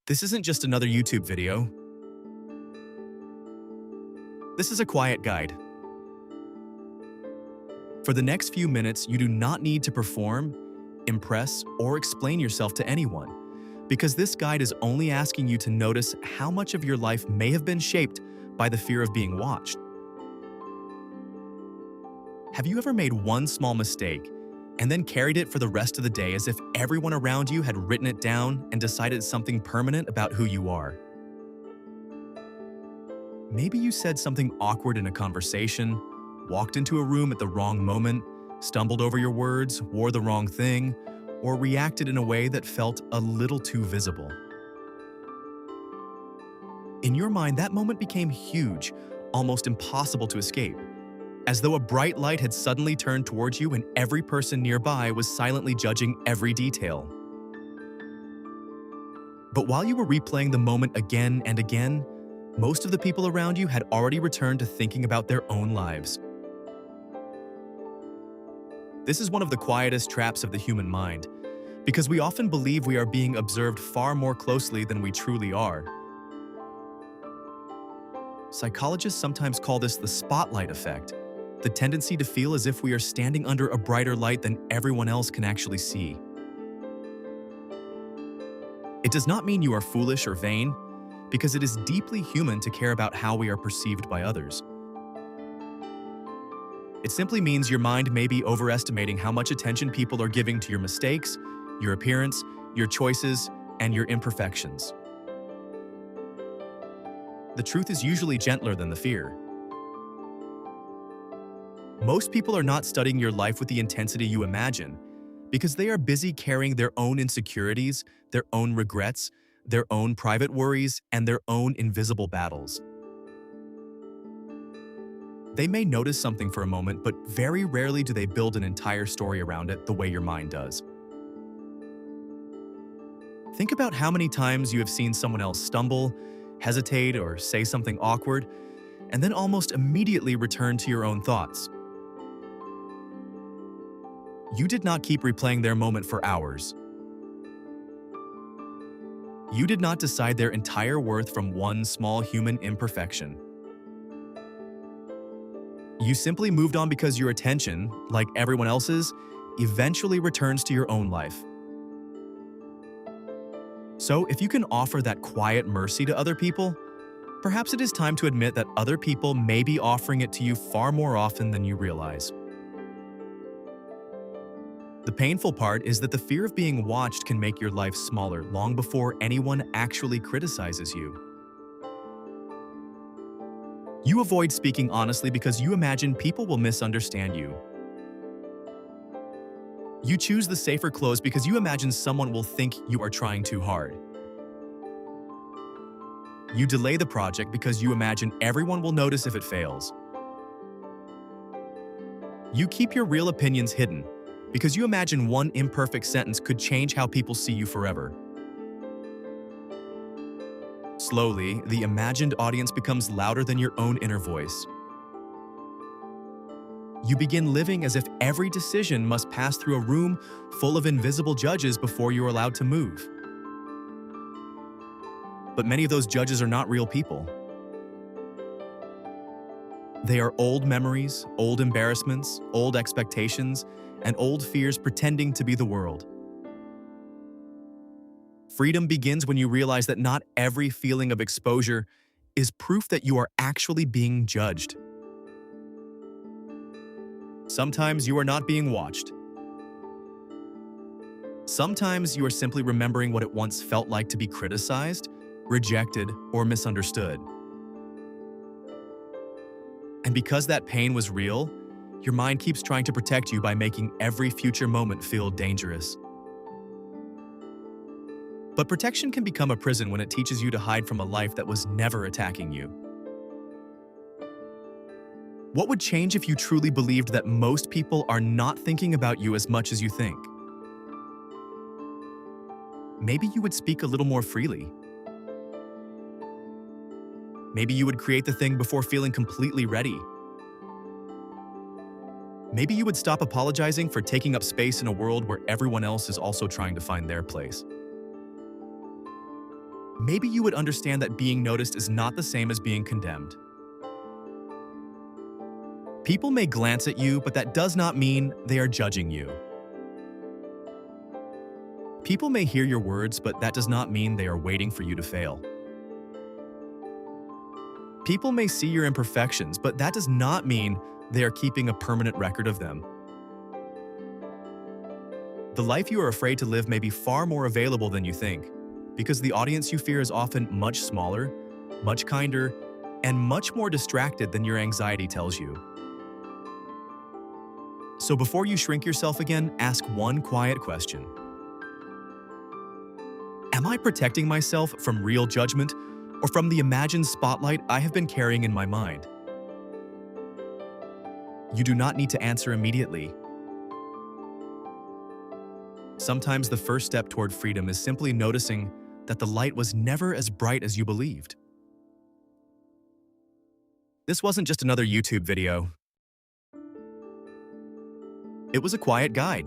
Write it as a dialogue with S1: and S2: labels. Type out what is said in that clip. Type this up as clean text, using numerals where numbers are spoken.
S1: This isn't just another YouTube video. This is a quiet guide. For the next few minutes, you do not need to perform, impress, or explain yourself to anyone, because this guide is only asking you to notice how much of your life may have been shaped by the fear of being watched. Have you ever made one small mistake and then carried it for the rest of the day as if everyone around you had written it down and decided something permanent about who you are? Maybe you said something awkward in a conversation, walked into a room at the wrong moment, stumbled over your words, wore the wrong thing, or reacted in a way that felt a little too visible. In your mind, that moment became huge, almost impossible to escape, as though a bright light had suddenly turned towards you and every person nearby was silently judging every detail. But while you were replaying the moment again and again, most of the people around you had already returned to thinking about their own lives. This is one of the quietest traps of the human mind, because we often believe we are being observed far more closely than we truly are. Psychologists sometimes call this the spotlight effect, the tendency to feel as if we are standing under a brighter light than everyone else can actually see. It does not mean you are foolish or vain, because it is deeply human to care about how we are perceived by others. It simply means your mind may be overestimating how much attention people are giving to your mistakes, your appearance, your choices, and your imperfections. The truth is usually gentler than the fear. Most people are not studying your life with the intensity you imagine, because they are busy carrying their own insecurities, their own regrets, their own private worries, and their own invisible battles. They may notice something for a moment, but very rarely do they build an entire story around it the way your mind does. Think about how many times you have seen someone else stumble, hesitate, or say something awkward, and then almost immediately return to your own thoughts. You did not keep replaying their moment for hours. You did not decide their entire worth from one small human imperfection. You simply moved on because your attention, like everyone else's, eventually returns to your own life. So, if you can offer that quiet mercy to other people, perhaps it is time to admit that other people may be offering it to you far more often than you realize. The painful part is that the fear of being watched can make your life smaller long before anyone actually criticizes you. You avoid speaking honestly because you imagine people will misunderstand you. You choose the safer clothes because you imagine someone will think you are trying too hard. You delay the project because you imagine everyone will notice if it fails. You keep your real opinions hidden because you imagine one imperfect sentence could change how people see you forever. Slowly, the imagined audience becomes louder than your own inner voice. You begin living as if every decision must pass through a room full of invisible judges before you're allowed to move. But many of those judges are not real people. They are old memories, old embarrassments, old expectations, and old fears pretending to be the world. Freedom begins when you realize that not every feeling of exposure is proof that you are actually being judged. Sometimes you are not being watched. Sometimes you are simply remembering what it once felt like to be criticized, rejected, or misunderstood. And because that pain was real, your mind keeps trying to protect you by making every future moment feel dangerous. But protection can become a prison when it teaches you to hide from a life that was never attacking you. What would change if you truly believed that most people are not thinking about you as much as you think? Maybe you would speak a little more freely. Maybe you would create the thing before feeling completely ready. Maybe you would stop apologizing for taking up space in a world where everyone else is also trying to find their place. maybe you would understand that being noticed is not the same as being condemned. People may glance at you, but that does not mean they are judging you. People may hear your words, but that does not mean they are waiting for you to fail. People may see your imperfections, but that does not mean they are keeping a permanent record of them. The life you are afraid to live may be far more available than you think, because the audience you fear is often much smaller, much kinder, and much more distracted than your anxiety tells you. So before you shrink yourself again, ask one quiet question. Am I protecting myself from real judgment or from the imagined spotlight I have been carrying in my mind? You do not need to answer immediately. Sometimes the first step toward freedom is simply noticing that the light was never as bright as you believed. This wasn't just another YouTube video. It was a quiet guide